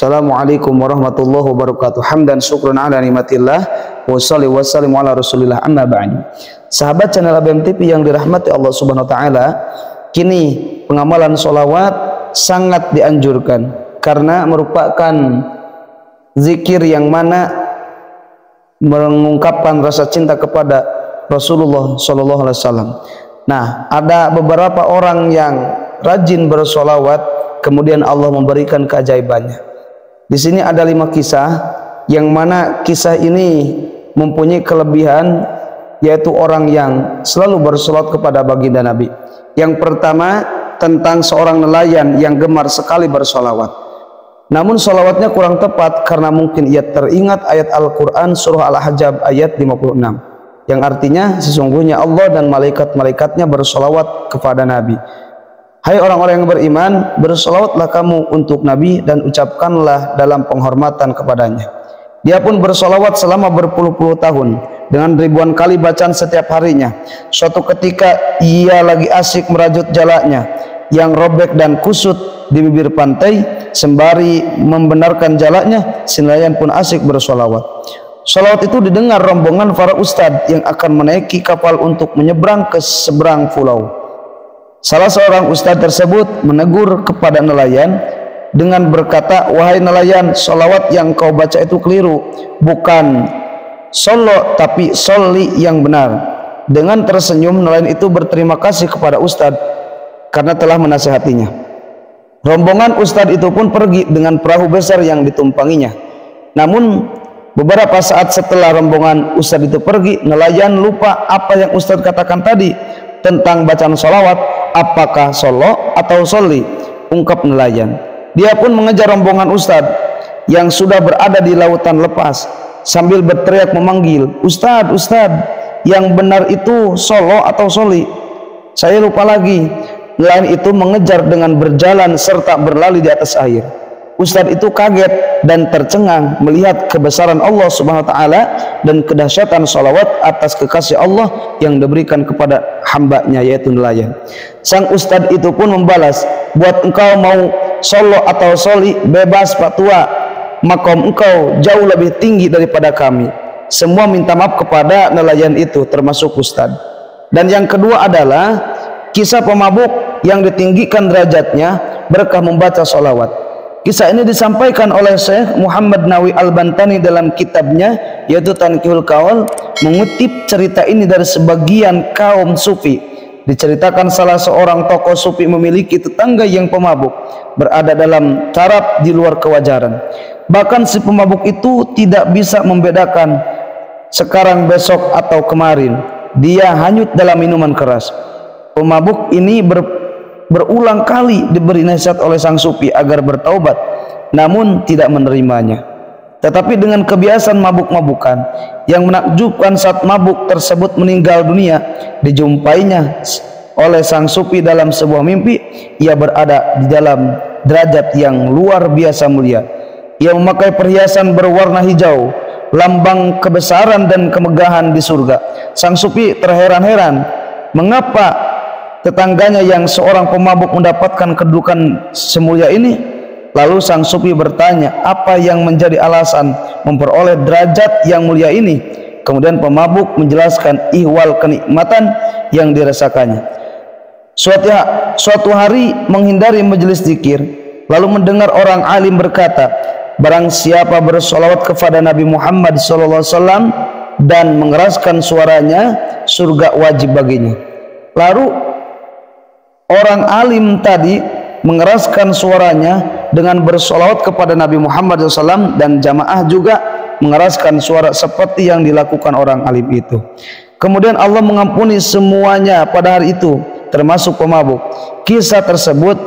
Assalamualaikum warahmatullahi wabarakatuh. Hamdan syukran ala nikmatillah wa sholli wa sallim ala rasulillah, amma ba'du. Sahabat channel ABM TV yang dirahmati Allah Subhanahu wa taala, kini pengamalan sholawat sangat dianjurkan karena merupakan zikir yang mana mengungkapkan rasa cinta kepada Rasulullah Shallallahu Alaihi Wasallam. Nah, ada beberapa orang yang rajin bersholawat, kemudian Allah memberikan keajaibannya. Di sini ada 5 kisah, yang mana kisah ini mempunyai kelebihan, yaitu orang yang selalu bersolawat kepada baginda Nabi. Yang pertama tentang seorang nelayan yang gemar sekali bersolawat. Namun solawatnya kurang tepat karena mungkin ia teringat ayat Al-Quran surah Al-Ahzab ayat 56, yang artinya sesungguhnya Allah dan malaikat-malaikatnya bersolawat kepada Nabi. Hai orang-orang yang beriman, bersolawatlah kamu untuk Nabi dan ucapkanlah dalam penghormatan kepadanya. Dia pun bersolawat selama berpuluh-puluh tahun dengan ribuan kali bacaan setiap harinya. Suatu ketika ia lagi asyik merajut jalanya yang robek dan kusut di bibir pantai, sembari membenarkan jalanya, si nelayan pun asyik bersolawat. Solawat itu didengar rombongan para ustadz yang akan menaiki kapal untuk menyeberang ke seberang pulau. Salah seorang ustadz tersebut menegur kepada nelayan dengan berkata, "Wahai nelayan, solawat yang kau baca itu keliru, bukan solo tapi soli yang benar." Dengan tersenyum, nelayan itu berterima kasih kepada ustadz karena telah menasihatinya. Rombongan ustadz itu pun pergi dengan perahu besar yang ditumpanginya. Namun beberapa saat setelah rombongan ustadz itu pergi, nelayan lupa apa yang ustadz katakan tadi tentang bacaan solawat. Apakah solo atau soli? Ungkap nelayan. Dia pun mengejar rombongan ustadz yang sudah berada di lautan lepas sambil berteriak memanggil, "Ustadz, Ustadz, yang benar itu solo atau soli? Saya lupa lagi." Nelayan itu mengejar dengan berjalan serta berlari di atas air. Ustadz itu kaget dan tercengang melihat kebesaran Allah Subhanahu wa taala dan kedahsyatan salawat atas kekasih Allah yang diberikan kepada hambanya, yaitu nelayan. Sang ustadz itu pun membalas, "Buat engkau mau solo atau soli, bebas Pak Tua, makom engkau jauh lebih tinggi daripada kami." Semua minta maaf kepada nelayan itu, termasuk ustadz. Dan yang kedua adalah kisah pemabuk yang ditinggikan derajatnya berkah membaca sholawat. Kisah ini disampaikan oleh Syekh Muhammad Nawawi Al-Bantani dalam kitabnya yaitu Tanqihul Qaul, mengutip cerita ini dari sebagian kaum sufi. Diceritakan salah seorang tokoh sufi memiliki tetangga yang pemabuk, berada dalam taraf di luar kewajaran. Bahkan si pemabuk itu tidak bisa membedakan sekarang, besok, atau kemarin. Dia hanyut dalam minuman keras. Pemabuk ini berulang kali diberi nasihat oleh sang sufi agar bertaubat, namun tidak menerimanya. Tetapi dengan kebiasaan mabuk-mabukan yang menakjubkan, saat mabuk tersebut meninggal dunia, dijumpainya oleh sang sufi dalam sebuah mimpi. Ia berada di dalam derajat yang luar biasa mulia. Ia memakai perhiasan berwarna hijau, lambang kebesaran dan kemegahan di surga. Sang sufi terheran-heran mengapa tetangganya yang seorang pemabuk mendapatkan kedudukan semulia ini. Lalu sang sufi bertanya, apa yang menjadi alasan memperoleh derajat yang mulia ini? Kemudian pemabuk menjelaskan ihwal kenikmatan yang dirasakannya. Suatu hari menghindari majelis zikir, lalu mendengar orang alim berkata, barang siapa bersolawat kepada Nabi Muhammad SAW dan mengeraskan suaranya, surga wajib baginya. Lalu orang alim tadi mengeraskan suaranya dengan bersolawat kepada Nabi Muhammad SAW, dan jamaah juga mengeraskan suara seperti yang dilakukan orang alim itu. Kemudian Allah mengampuni semuanya pada hari itu, termasuk pemabuk. Kisah tersebut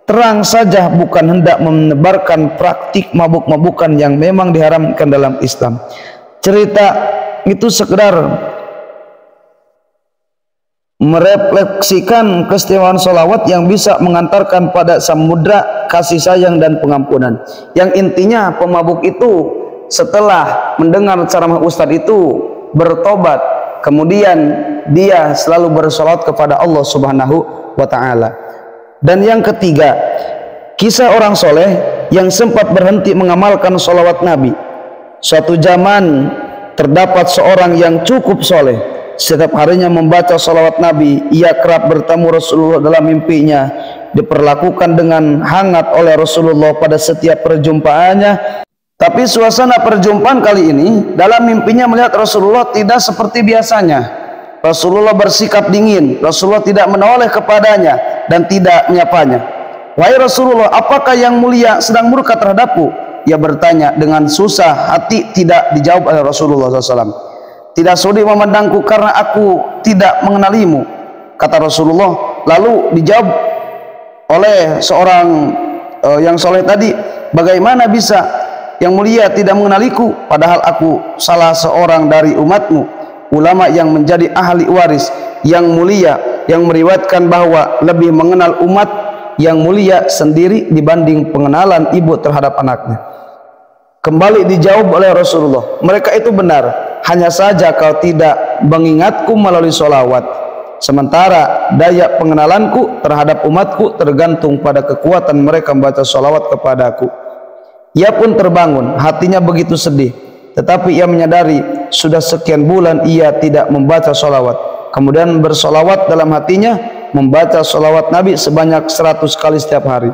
terang saja bukan hendak menebarkan praktik mabuk-mabukan yang memang diharamkan dalam Islam. Cerita itu sekedar merefleksikan keistimewaan sholawat yang bisa mengantarkan pada samudra kasih sayang dan pengampunan. Yang intinya pemabuk itu setelah mendengar ceramah ustadz itu bertobat, kemudian dia selalu bersholawat kepada Allah Subhanahu wa taala. Dan yang ketiga, kisah orang soleh yang sempat berhenti mengamalkan sholawat Nabi. Suatu zaman terdapat seorang yang cukup soleh, setiap harinya membaca sholawat Nabi. Ia kerap bertemu Rasulullah dalam mimpinya, diperlakukan dengan hangat oleh Rasulullah pada setiap perjumpaannya. Tapi suasana perjumpaan kali ini, dalam mimpinya melihat Rasulullah tidak seperti biasanya. Rasulullah bersikap dingin, Rasulullah tidak menoleh kepadanya dan tidak menyapanya. Wahai Rasulullah, apakah yang mulia sedang murka terhadapku? Ia bertanya dengan susah hati, tidak dijawab oleh Rasulullah SAW. Tidak sudi memandangku karena aku tidak mengenalimu, kata Rasulullah. Lalu dijawab oleh seorang yang soleh tadi, bagaimana bisa yang mulia tidak mengenaliku, padahal aku salah seorang dari umatmu, ulama yang menjadi ahli waris yang mulia, yang meriwayatkan bahwa lebih mengenal umat yang mulia sendiri dibanding pengenalan ibu terhadap anaknya. Kembali dijawab oleh Rasulullah, mereka itu benar, hanya saja kau tidak mengingatku melalui sholawat, sementara daya pengenalanku terhadap umatku tergantung pada kekuatan mereka membaca sholawat kepadaku. Ia pun terbangun, hatinya begitu sedih, tetapi ia menyadari sudah sekian bulan ia tidak membaca sholawat. Kemudian bersolawat dalam hatinya, membaca sholawat Nabi sebanyak 100 kali setiap hari.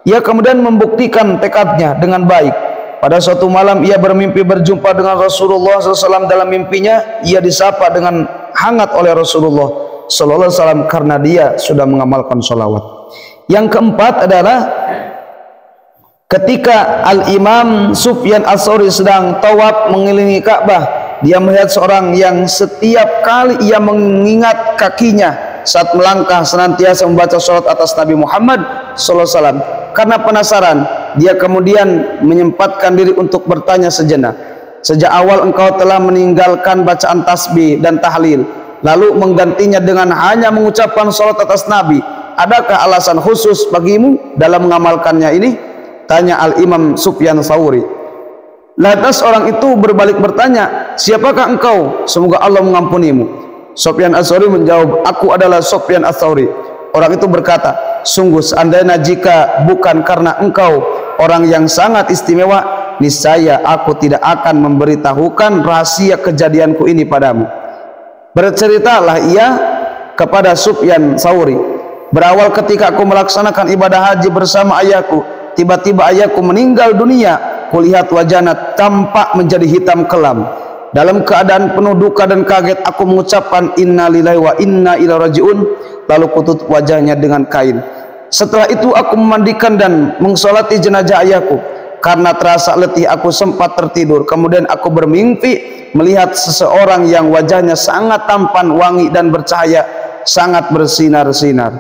Ia kemudian membuktikan tekadnya dengan baik. Pada suatu malam ia bermimpi berjumpa dengan Rasulullah SAW. Dalam mimpinya ia disapa dengan hangat oleh Rasulullah SAW karena dia sudah mengamalkan sholawat. Yang keempat adalah ketika Al-Imam Sufyan Ats-Tsauri sedang tawaf mengelilingi Ka'bah, dia melihat seorang yang setiap kali ia mengingat kakinya saat melangkah senantiasa membaca salat atas Nabi Muhammad SAW. Karena penasaran, dia kemudian menyempatkan diri untuk bertanya sejenak, sejak awal engkau telah meninggalkan bacaan tasbih dan tahlil, lalu menggantinya dengan hanya mengucapkan salat atas Nabi, adakah alasan khusus bagimu dalam mengamalkannya ini? Tanya Al-Imam Sufyan Ats-Tsauri. Lantas orang itu berbalik bertanya, siapakah engkau? Semoga Allah mengampunimu. Sufyan Ats-Tsauri menjawab, aku adalah Sufyan Ats-Tsauri. Orang itu berkata, sungguh seandainya jika bukan karena engkau orang yang sangat istimewa, niscaya aku tidak akan memberitahukan rahasia kejadianku ini padamu. Berceritalah ia kepada Sufyan Ats-Tsauri, berawal ketika aku melaksanakan ibadah haji bersama ayahku, tiba-tiba ayahku meninggal dunia. Kulihat wajahnya tampak menjadi hitam kelam. Dalam keadaan penuh duka dan kaget, aku mengucapkan inna lillahi wa inna ilaihi rajiun, lalu kututup wajahnya dengan kain. Setelah itu aku memandikan dan mensolati jenazah ayahku. Karena terasa letih aku sempat tertidur. Kemudian aku bermimpi melihat seseorang yang wajahnya sangat tampan, wangi dan bercahaya, sangat bersinar-sinar.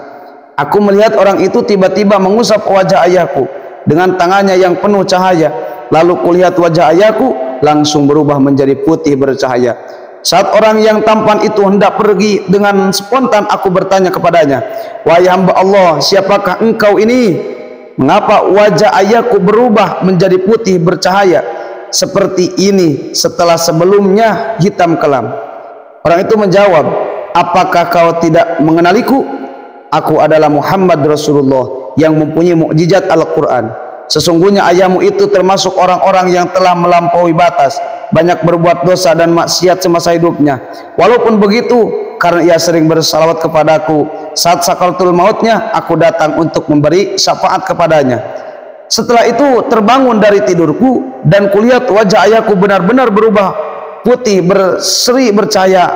Aku melihat orang itu tiba-tiba mengusap wajah ayahku dengan tangannya yang penuh cahaya. Lalu kulihat wajah ayahku langsung berubah menjadi putih bercahaya. Saat orang yang tampan itu hendak pergi, dengan spontan aku bertanya kepadanya, wahai hamba Allah, siapakah engkau ini? Mengapa wajah ayahku berubah menjadi putih bercahaya seperti ini setelah sebelumnya hitam kelam? Orang itu menjawab, apakah kau tidak mengenaliku? Aku adalah Muhammad Rasulullah yang mempunyai mukjizat Al-Quran. Sesungguhnya ayahmu itu termasuk orang-orang yang telah melampaui batas, banyak berbuat dosa dan maksiat semasa hidupnya. Walaupun begitu, karena ia sering bersalawat kepadaku, saat sakaratul mautnya aku datang untuk memberi syafaat kepadanya. Setelah itu terbangun dari tidurku dan kulihat wajah ayahku benar-benar berubah putih, berseri, bercahaya,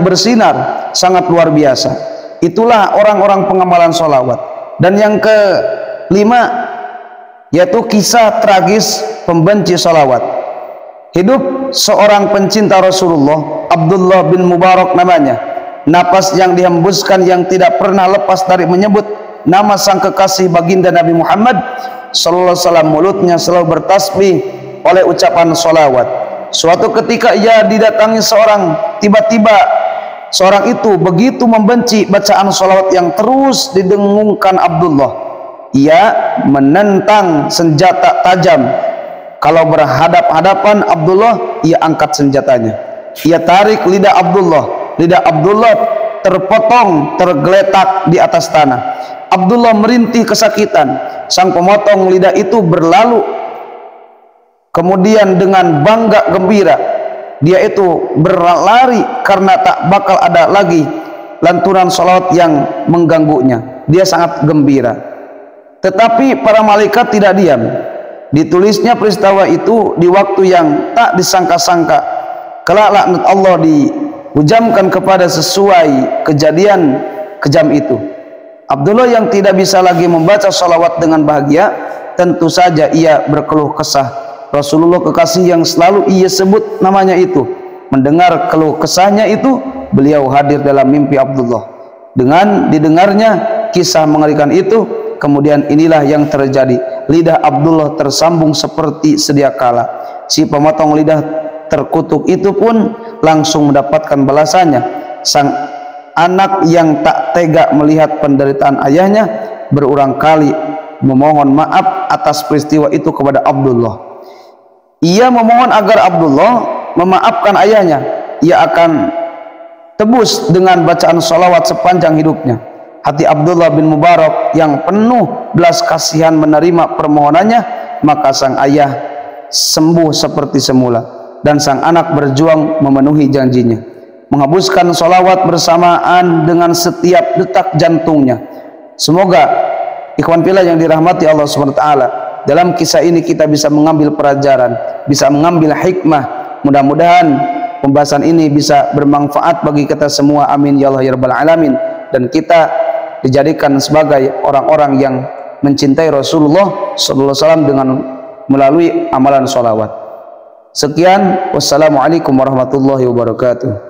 bersinar, sangat luar biasa. Itulah orang-orang pengamalan sholawat. Dan yang kelima yaitu kisah tragis pembenci sholawat. Hidup seorang pencinta Rasulullah, Abdullah bin Mubarak namanya. Napas yang dihembuskan yang tidak pernah lepas dari menyebut nama sang kekasih baginda Nabi Muhammad sallallahu alaihi wasallam. Mulutnya selalu bertasbih oleh ucapan sholawat. Suatu ketika ia didatangi tiba-tiba seorang itu begitu membenci bacaan sholawat yang terus didengungkan Abdullah. Ia menentang senjata tajam. Kalau berhadap-hadapan Abdullah, ia angkat senjatanya. Ia tarik lidah Abdullah. Lidah Abdullah terpotong, tergeletak di atas tanah. Abdullah merintih kesakitan. sang pemotong lidah itu berlalu, kemudian dengan bangga gembira dia itu berlari karena tak bakal ada lagi lantunan salawat yang mengganggunya. Dia sangat gembira. Tetapi para malaikat tidak diam. Ditulisnya peristiwa itu di waktu yang tak disangka-sangka. Kelak laknat Allah dihujamkan kepada sesuai kejadian kejam itu. Abdullah yang tidak bisa lagi membaca salawat dengan bahagia, tentu saja ia berkeluh kesah. Rasulullah kekasih yang selalu ia sebut namanya itu, mendengar keluh kesahnya itu, beliau hadir dalam mimpi Abdullah. Dengan didengarnya kisah mengerikan itu, kemudian inilah yang terjadi. Lidah Abdullah tersambung seperti sedia kala. Si pemotong lidah terkutuk itu pun langsung mendapatkan balasannya. Sang anak yang tak tega melihat penderitaan ayahnya berulang kali memohon maaf atas peristiwa itu kepada Abdullah. Ia memohon agar Abdullah memaafkan ayahnya. Ia akan tebus dengan bacaan salawat sepanjang hidupnya. Hati Abdullah bin Mubarak yang penuh belas kasihan menerima permohonannya, maka sang ayah sembuh seperti semula dan sang anak berjuang memenuhi janjinya, menghabiskan salawat bersamaan dengan setiap detak jantungnya. Semoga ikhwan fillah yang dirahmati Allah SWT, dalam kisah ini kita bisa mengambil pelajaran, bisa mengambil hikmah. Mudah-mudahan pembahasan ini bisa bermanfaat bagi kita semua. Amin ya Allah ya rabbal alamin. Dan kita dijadikan sebagai orang-orang yang mencintai Rasulullah sallallahu alaihi wasallam dengan melalui amalan sholawat. Sekian, wassalamualaikum warahmatullahi wabarakatuh.